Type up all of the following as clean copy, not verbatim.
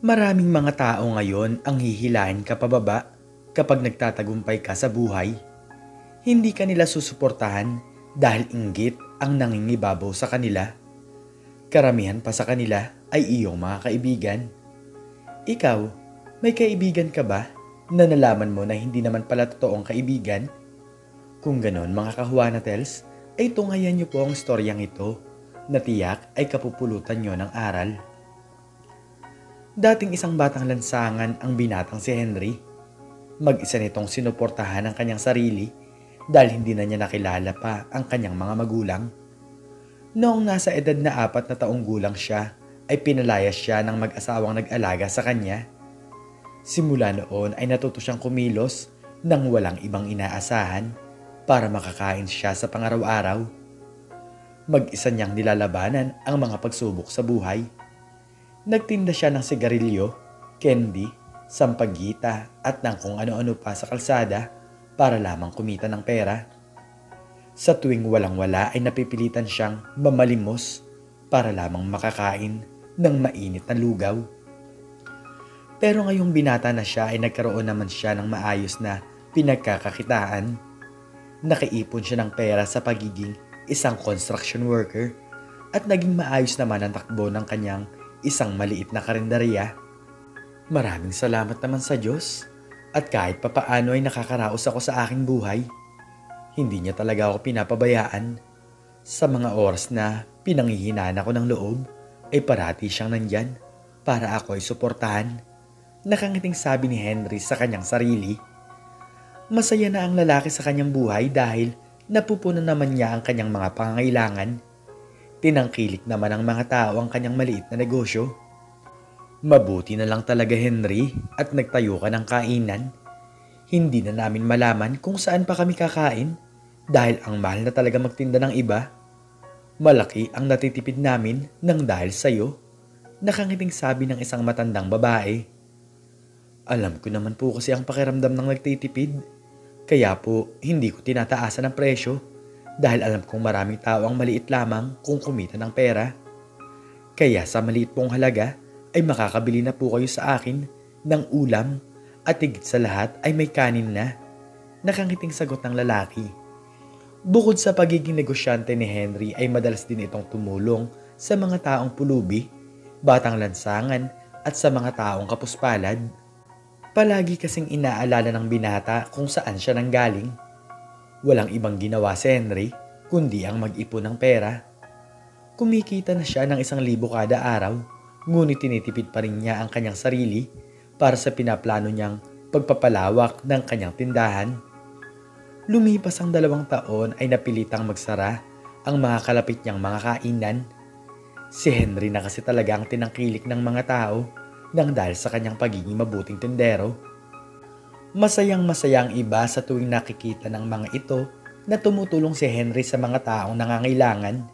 Maraming mga tao ngayon ang hihilahin ka pababa kapag nagtatagumpay ka sa buhay. Hindi ka nila susuportahan dahil inggit ang nangingibabaw sa kanila. Karamihan pa sa kanila ay iyong mga kaibigan. Ikaw, may kaibigan ka ba na nalaman mo na hindi naman pala totoong kaibigan? Kung ganon mga kahuanatels, ay tungayan niyo po ang storyang ito na tiyak ay kapupulutan niyo ng aral. Dating isang batang lansangan ang binatang si Henry. Mag-isa nitong sinuportahan ang kanyang sarili dahil hindi na niya nakilala pa ang kanyang mga magulang. Noong nasa edad na 4 na taong gulang siya, ay pinalayas siya ng mag-asawang nag-alaga sa kanya. Simula noon ay natuto siyang kumilos nang walang ibang inaasahan para makakain siya sa pangaraw-araw. Mag-isa niyang nilalabanan ang mga pagsubok sa buhay. Nagtinda siya ng sigarilyo, candy, sampagita at ng kung ano-ano pa sa kalsada para lamang kumita ng pera. Sa tuwing walang-wala ay napipilitan siyang mamalimos para lamang makakain ng mainit na lugaw. Pero ngayong binata na siya ay nagkaroon naman siya ng maayos na pinagkakakitaan. Nakaipon siya ng pera sa pagiging isang construction worker at naging maayos naman ang takbo ng kanyang isang maliit na karinderya. Maraming salamat naman sa Diyos at kahit papaano ay nakakaraos ako sa aking buhay. Hindi niya talaga ako pinapabayaan. Sa mga oras na pinanghihinaan ako ng loob ay parati siyang nandyan para ako ay suportahan. Nakangiting sabi ni Henry sa kanyang sarili. Masaya na ang lalaki sa kanyang buhay dahil napupunan naman niya ang kanyang mga pangangailangan. Tinangkilik naman ng mga tao ang kanyang maliit na negosyo. Mabuti na lang talaga Henry at nagtayo ka ng kainan. Hindi na namin malaman kung saan pa kami kakain dahil ang mahal na talaga magtinda ng iba. Malaki ang natitipid namin nang dahil sa'yo. Nakangiting sabi ng isang matandang babae. Alam ko naman po kasi ang pakiramdam ng nagtitipid. Kaya po hindi ko tinataasan ang presyo dahil alam kong maraming tao ang maliit lamang kung kumita ng pera. Kaya sa maliit pong halaga ay makakabili na po kayo sa akin ng ulam at higit sa lahat ay may kanin na. Nakangiting sagot ng lalaki. Bukod sa pagiging negosyante ni Henry ay madalas din itong tumulong sa mga taong pulubi, batang lansangan at sa mga taong kapuspalad. Palagi kasing inaalala ng binata kung saan siya nanggaling. Walang ibang ginawa si Henry kundi ang mag-ipon ng pera. Kumikita na siya ng 1,000 kada araw, ngunit tinitipid pa rin niya ang kanyang sarili para sa pinaplano niyang pagpapalawak ng kanyang tindahan. Lumipas ang 2 taon ay napilitang magsara ang mga kalapit niyang mga kainan. Si Henry na kasi talaga ang tinangkilik ng mga tao nang dahil sa kanyang pagiging mabuting tendero. Masayang-masaya ang iba sa tuwing nakikita ng mga ito na tumutulong si Henry sa mga taong nangangailangan.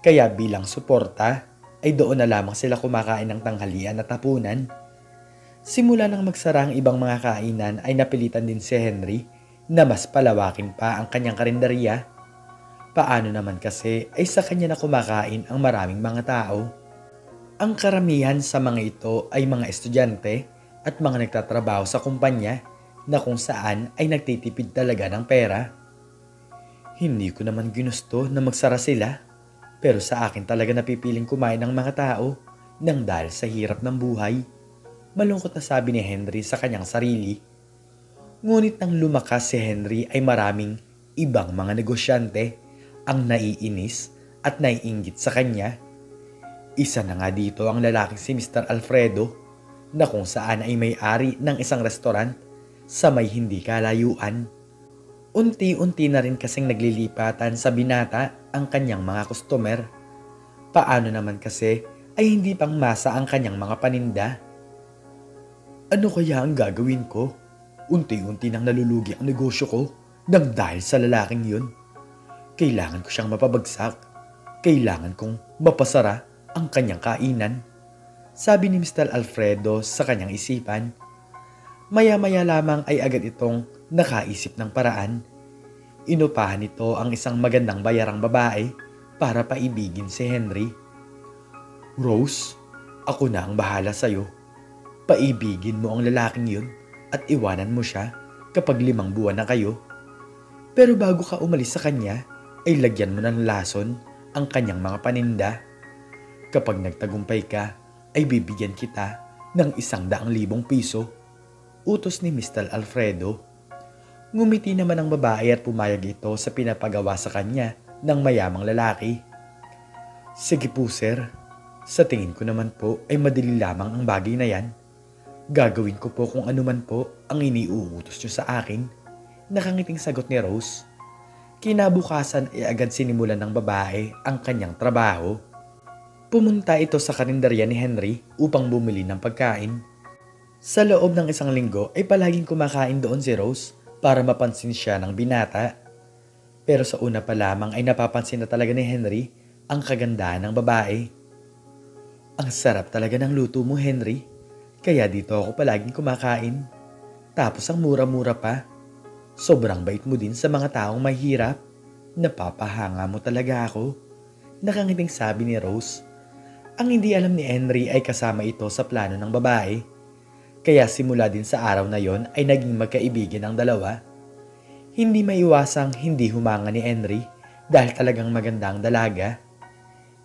Kaya bilang suporta ay doon na lamang sila kumakain ng tanghalian at hapunan. Simula nang magsara ang ibang mga kainan ay napilitan din si Henry na mas palawakin pa ang kanyang karinderya. Paano naman kasi ay sa kanya na kumakain ang maraming mga tao. Ang karamihan sa mga ito ay mga estudyante at mga nagtatrabaho sa kumpanya na kung saan ay nagtitipid talaga ng pera. Hindi ko naman ginusto na magsara sila, pero sa akin talaga napipiling kumain ng mga tao nang dahil sa hirap ng buhay. Malungkot na sabi ni Henry sa kanyang sarili. Ngunit nang lumakas si Henry ay maraming ibang mga negosyante ang naiinis at naiinggit sa kanya. Isa na nga dito ang lalaking si Mr. Alfredo na kung saan ay may-ari ng isang restaurant sa may hindi kalayuan. Unti-unti na rin kasing naglilipatan sa binata ang kanyang mga customer. Paano naman kasi ay hindi pang masa ang kanyang mga paninda? Ano kaya ang gagawin ko? Unti-unti nang nalulugi ang negosyo ko nang dahil sa lalaking yun. Kailangan ko siyang mapabagsak. Kailangan kong mapasara ang kanyang kainan, sabi ni Mr. Alfredo sa kanyang isipan. Maya-maya lamang ay agad itong nakaisip ng paraan. Inupahan nito ang isang magandang bayarang babae para paibigin si Henry. Rose, ako na ang bahala sa'yo. Paibigin mo ang lalaking yun at iwanan mo siya kapag 5 buwan na kayo. Pero bago ka umalis sa kanya, ay lagyan mo ng lason ang kanyang mga paninda. Kapag nagtagumpay ka, ay bibigyan kita ng 100,000 piso. Utos ni Mr. Alfredo. Ngumiti naman ang babae at pumayag ito sa pinapagawa sa kanya ng mayamang lalaki. Sige po sir, sa tingin ko naman po ay madali lamang ang bagay na yan. Gagawin ko po kung ano man po ang iniuutos niyo sa akin. Nakangiting sagot ni Rose. Kinabukasan ay agad sinimulan ng babae ang kanyang trabaho. Pumunta ito sa karinderya ni Henry upang bumili ng pagkain. Sa loob ng 1 linggo ay palaging kumakain doon si Rose para mapansin siya ng binata. Pero sa una pa lamang ay napapansin na talaga ni Henry ang kagandahan ng babae. Ang sarap talaga ng luto mo, Henry. Kaya dito ako palaging kumakain. Tapos ang mura-mura pa. Sobrang bait mo din sa mga taong mahirap. Napapahanga mo talaga ako. Nakangiting sabi ni Rose. Ang hindi alam ni Henry ay kasama ito sa plano ng babae. Kaya simula din sa araw na yon ay naging magkaibigan ang dalawa. Hindi maiwasang hindi humanga ni Henry dahil talagang maganda ang dalaga.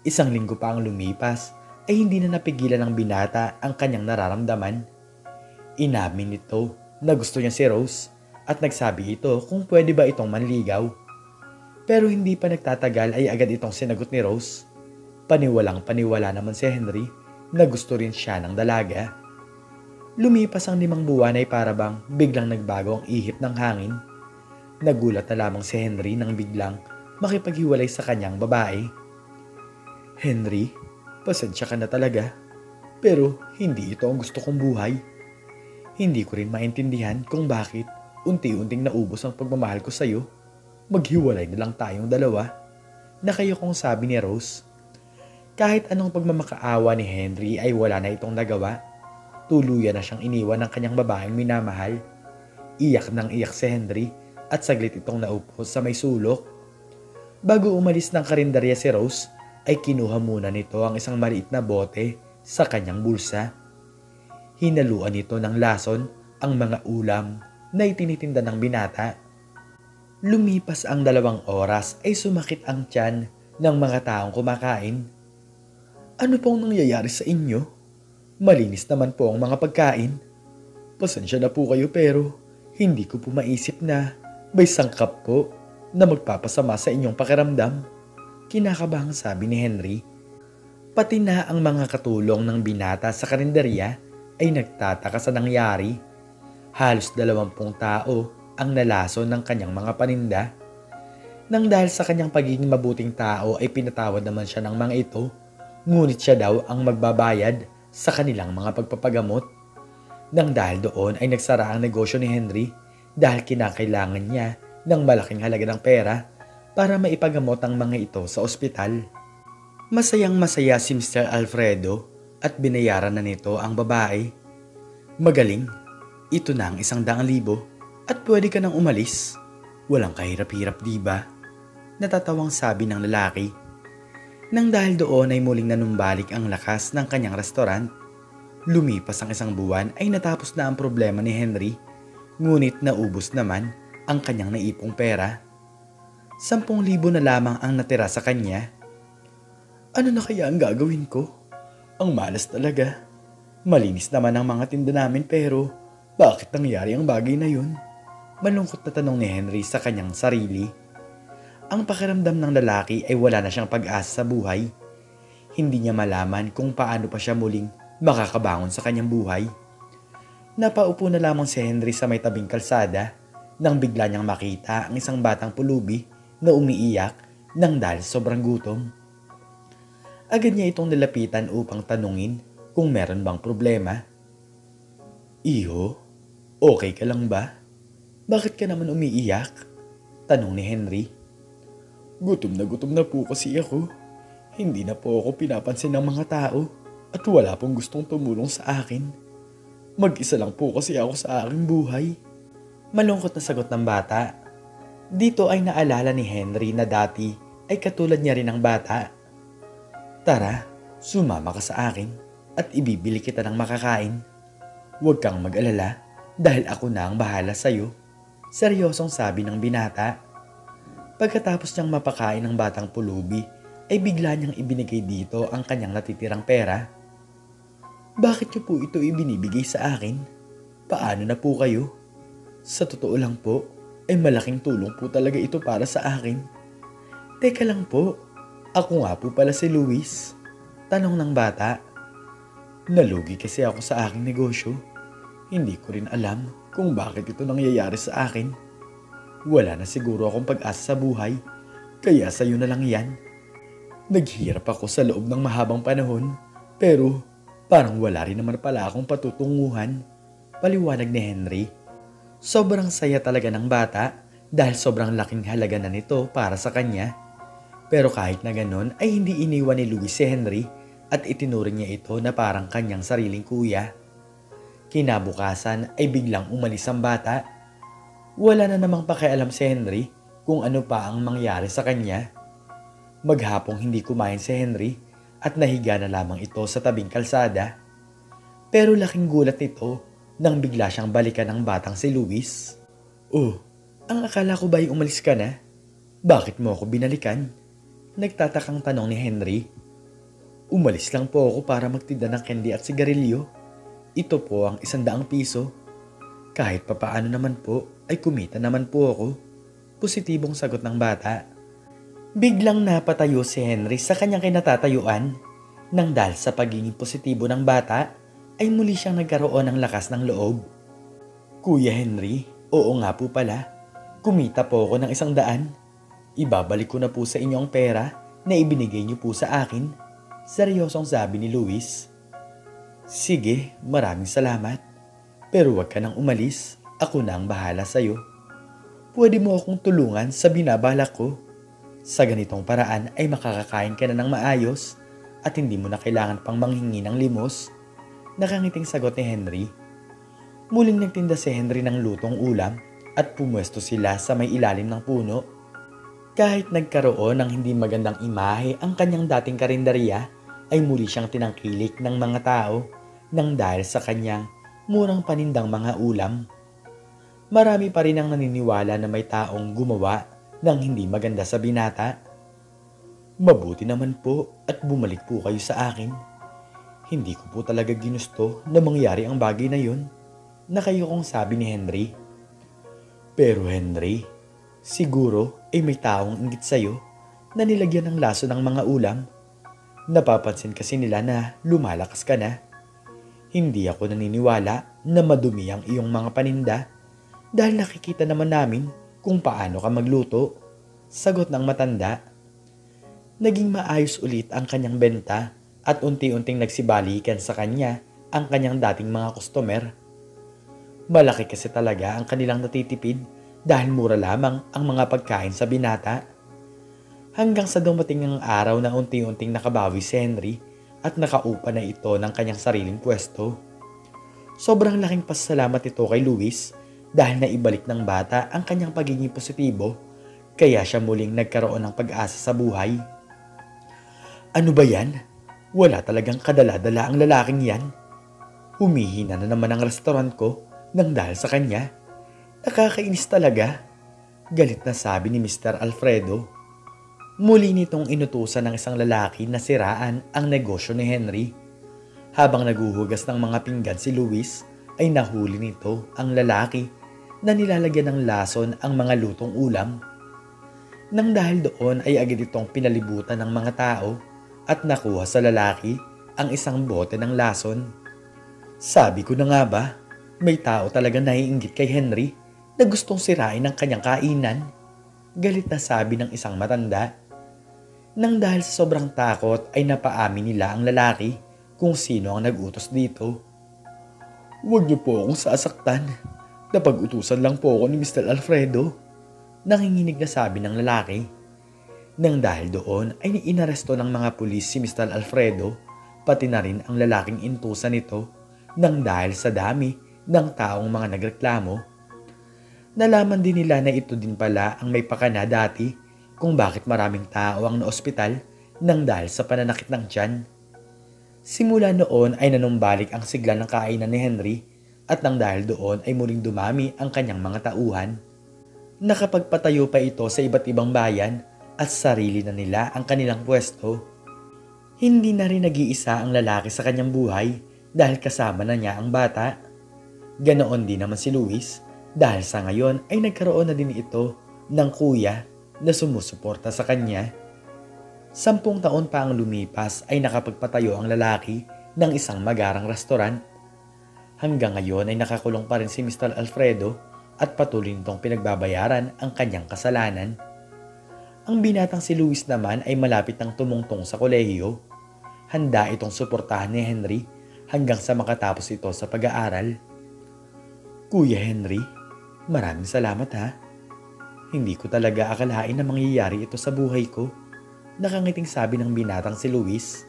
1 linggo pa ang lumipas ay hindi na napigilan ng binata ang kanyang nararamdaman. Inamin nito na gusto niya si Rose at nagsabi ito kung pwede ba itong manligaw. Pero hindi pa nagtatagal ay agad itong sinagot ni Rose. Paniwalang paniwala naman si Henry na gusto rin siya ng dalaga. Lumipas ang 5 buwan ay parabang biglang nagbago ang ihip ng hangin. Nagulat na lamang si Henry nang biglang makipaghiwalay sa kanyang babae. Henry, pasensya ka na talaga. Pero hindi ito ang gusto kong buhay. Hindi ko rin maintindihan kung bakit unti-unting naubos ang pagmamahal ko sa'yo. Maghiwalay na lang tayong dalawa. Nakayokong sabi ni Rose. Kahit anong pagmamakaawa ni Henry ay wala na itong nagawa. Tuluyan na siyang iniwan ng kanyang babaeng minamahal. Iyak nang iyak si Henry at saglit itong naupo sa may sulok. Bago umalis ng karinderya si Rose, ay kinuha muna nito ang isang maliit na bote sa kanyang bulsa. Hinaluan nito ng lason ang mga ulam na itinitinda ng binata. Lumipas ang 2 oras ay sumakit ang tiyan ng mga taong kumakain. Ano pong nangyayari sa inyo? Malinis naman po ang mga pagkain. Pasensya na po kayo pero hindi ko po maisip na may sangkap po na magpapasama sa inyong pakiramdam. Kinakabahang sabi ni Henry. Pati na ang mga katulong ng binata sa karinderya ay nagtataka sa nangyari. Halos 20 tao ang nalason ng kanyang mga paninda. Nang dahil sa kanyang pagiging mabuting tao ay pinatawad naman siya ng mga ito, ngunit siya daw ang magbabayad sa kanilang mga pagpapagamot. Nang dahil doon ay nagsara ang negosyo ni Henry dahil kinakailangan niya ng malaking halaga ng pera para maipagamot ang mga ito sa ospital. Masayang masaya si Mr. Alfredo at binayaran na nito ang babae. Magaling, ito na ang 100,000 at pwede ka nang umalis. Walang kahirap-hirap diba? Natatawang sabi ng lalaki. Nang dahil doon ay muling nanumbalik ang lakas ng kanyang restaurant. Lumipas ang 1 buwan ay natapos na ang problema ni Henry, ngunit naubos naman ang kanyang naipong pera. 10,000 na lamang ang natira sa kanya. Ano na kaya ang gagawin ko? Ang malas talaga. Malinis naman ang mga tinda namin pero bakit nangyari ang bagay na yun? Malungkot na tanong ni Henry sa kanyang sarili. Ang pakiramdam ng lalaki ay wala na siyang pag-asa sa buhay. Hindi niya malaman kung paano pa siya muling makakabangon sa kanyang buhay. Napaupo na lamang si Henry sa may tabing kalsada nang bigla niyang makita ang isang batang pulubi na umiiyak nang dahil sobrang gutom. Agad niya itong nilapitan upang tanungin kung meron bang problema. Iho, okay ka lang ba? Bakit ka naman umiiyak? Tanong ni Henry. Gutom na po kasi ako. Hindi na po ako pinapansin ng mga tao at wala pong gustong tumulong sa akin. Mag-isa lang po kasi ako sa aking buhay. Malungkot na sagot ng bata. Dito ay naalala ni Henry na dati ay katulad niya rin ng bata. Tara, sumama ka sa akin at ibibili kita ng makakain. Huwag kang mag-alala dahil ako na ang bahala sa'yo. Seryosong sabi ng binata. Pagkatapos niyang mapakain ng batang pulubi, ay bigla niyang ibinigay dito ang kanyang natitirang pera. Bakit niyo po ito ibinibigay sa akin? Paano na po kayo? Sa totoo lang po, ay malaking tulong po talaga ito para sa akin. Teka lang po, ako nga po pala si Luis. Tanong ng bata. Nalugi kasi ako sa aking negosyo. Hindi ko rin alam kung bakit ito nangyayari sa akin. Wala na siguro akong pag-asa sa buhay, kaya sa'yo na lang yan. Naghihirap ako sa loob ng mahabang panahon, pero parang wala rin naman pala akong patutunguhan. Paliwanag ni Henry. Sobrang saya talaga ng bata dahil sobrang laking halaga na nito para sa kanya. Pero kahit na ganon ay hindi iniwan ni Luis si Henry at itinuring niya ito na parang kanyang sariling kuya. Kinabukasan ay biglang umalis ang bata. Wala na namang pakialam si Henry kung ano pa ang mangyari sa kanya. Maghapong hindi kumain si Henry at nahiga na lamang ito sa tabing kalsada. Pero laking gulat nito nang bigla siyang balikan ng batang si Luis. Oh, ang akala ko ba ay umalis ka na? Bakit mo ako binalikan? Nagtatakang tanong ni Henry. Umalis lang po ako para magtinda ng candy at sigarilyo. Ito po ang 100 piso. Kahit papaano naman po ay kumita naman po ako. Positibong sagot ng bata. Biglang napatayo si Henry sa kanyang kinatatayuan. Nang dahil sa pagiging positibo ng bata, ay muli siyang nagkaroon ng lakas ng loob. Kuya Henry, oo nga po pala. Kumita po ako ng 100. Ibabalik ko na po sa inyo ang pera na ibinigay niyo po sa akin. Seryosong sabi ni Luis. Sige, maraming salamat. Pero huwag ka nang umalis. Ako na ang bahala sa'yo. Pwede mo akong tulungan sa binabalak ko. Sa ganitong paraan ay makakakain ka na ng maayos at hindi mo na kailangan pang manghingi ng limos. Nakangiting sagot ni Henry. Muling nagtinda si Henry ng lutong ulam at pumwesto sila sa may ilalim ng puno. Kahit nagkaroon ng hindi magandang imahe ang kanyang dating karinderya, ay muli siyang tinangkilik ng mga tao nang dahil sa kanyang murang panindang mga ulam. Marami pa rin ang naniniwala na may taong gumawa ng hindi maganda sa binata. Mabuti naman po at bumalik po kayo sa akin. Hindi ko po talaga ginusto na mangyari ang bagay na yun, nakayokong sabi ni Henry. Pero Henry, siguro ay may taong inggit sa'yo na nilagyan ng laso ng mga ulam. Napapansin kasi nila na lumalakas ka na. Hindi ako naniniwala na madumi ang iyong mga paninda dahil nakikita naman namin kung paano ka magluto. Sagot ng matanda. Naging maayos ulit ang kanyang benta at unti-unting nagsibalikan sa kanya ang kanyang dating mga customer. Malaki kasi talaga ang kanilang natitipid dahil mura lamang ang mga pagkain sa binata. Hanggang sa dumating ang araw na unti-unting nakabawi si Henry at nakaupa na ito ng kanyang sariling pwesto. Sobrang laking pasasalamat ito kay Luis dahil naibalik ng bata ang kanyang pagiging positibo, kaya siya muling nagkaroon ng pag-asa sa buhay. Ano ba yan? Wala talagang kadala-dala ang lalaking yan. Humihina na naman ang restaurant ko nang dahil sa kanya. Nakakainis talaga. Galit na sabi ni Mr. Alfredo. Muli nitong inutusan ng isang lalaki na siraan ang negosyo ni Henry. Habang naguhugas ng mga pinggan si Luis, ay nahuli nito ang lalaki na nilalagyan ng lason ang mga lutong ulam. Nang dahil doon ay agad itong pinalibutan ng mga tao at nakuha sa lalaki ang isang bote ng lason. Sabi ko na nga ba, may tao talaga naiinggit kay Henry na gustong sirain ang kanyang kainan. Galit na sabi ng isang matanda. Nang dahil sa sobrang takot ay napaamin nila ang lalaki kung sino ang nag-utos dito. Huwag niyo po akong sasaktan. Napag-utusan lang po ako ni Mr. Alfredo. Nanginginig na sabi ng lalaki. Nang dahil doon ay inaresto ng mga pulis si Mr. Alfredo, pati na rin ang lalaking intusan nito nang dahil sa dami ng taong mga nagreklamo. Nalaman din nila na ito din pala ang may pakana dati kung bakit maraming tao ang naospital nang dahil sa pananakit ng tiyan. Simula noon ay nanumbalik ang sigla ng kainan ni Henry at nang dahil doon ay muling dumami ang kanyang mga tauhan. Nakapagpatayo pa ito sa iba't ibang bayan at sarili na nila ang kanilang pwesto. Hindi na rin nag-iisa ang lalaki sa kanyang buhay dahil kasama na niya ang bata. Ganoon din naman si Luis dahil sa ngayon ay nagkaroon na din ito ng kuya na sumusuporta sa kanya. 10 taon pa ang lumipas ay nakapagpatayo ang lalaki ng isang magarang restaurant. Hanggang ngayon ay nakakulong pa rin si Mr. Alfredo at patuloy nitong pinagbabayaran ang kanyang kasalanan. Ang binatang si Luis naman ay malapit nang tumungtong sa kolehiyo. Handa itong suportahan ni Henry hanggang sa makatapos ito sa pag-aaral. Kuya Henry, maraming salamat ha. Hindi ko talaga akalain na mangyayari ito sa buhay ko. Nakangiting sabi ng binatang si Luis.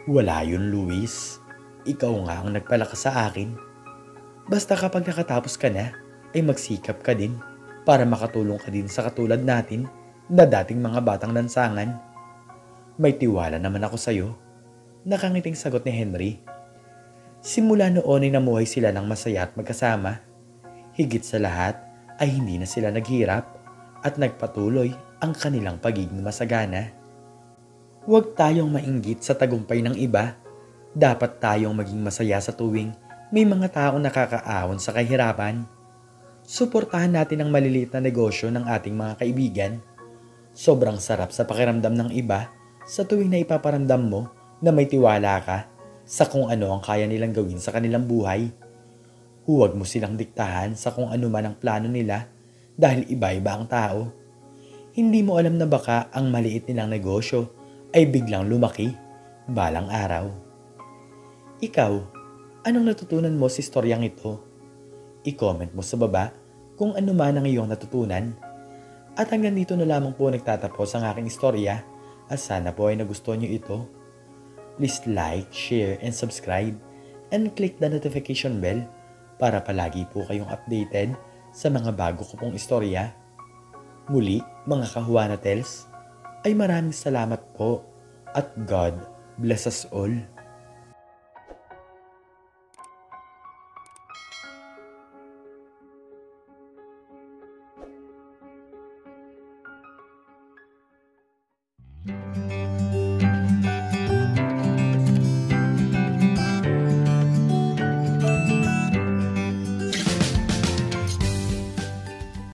Wala yun, Luis. Ikaw nga ang nagpalakas sa akin. Basta kapag nakatapos ka na, ay magsikap ka din para makatulong ka din sa katulad natin na dating mga batang lansangan. May tiwala naman ako sa'yo. Nakangiting sagot ni Henry. Simula noon ay namuhay sila ng masaya at magkasama. Higit sa lahat ay hindi na sila naghirap at nagpatuloy ang kanilang pagiging masagana. Huwag tayong mainggit sa tagumpay ng iba. Dapat tayong maging masaya sa tuwing may mga taong nakakaahon sa kahirapan. Suportahan natin ang maliliit na negosyo ng ating mga kaibigan. Sobrang sarap sa pakiramdam ng iba sa tuwing na ipaparamdam mo na may tiwala ka sa kung ano ang kaya nilang gawin sa kanilang buhay. Huwag mo silang diktahan sa kung ano man ang plano nila dahil iba-iba ang tao. Hindi mo alam na baka ang maliit nilang negosyo ay biglang lumaki balang araw. Ikaw, anong natutunan mo sa istoryang ito? I-comment mo sa baba kung ano man ang iyong natutunan. At hanggang dito na lamang po nagtatapos ang aking istorya at sana po ay nagustuhan niyo ito. Please like, share, and subscribe and click the notification bell para palagi po kayong updated sa mga bago ko pong istorya. Muli, mga Kahuana Tales, ay maraming salamat po at God bless us all.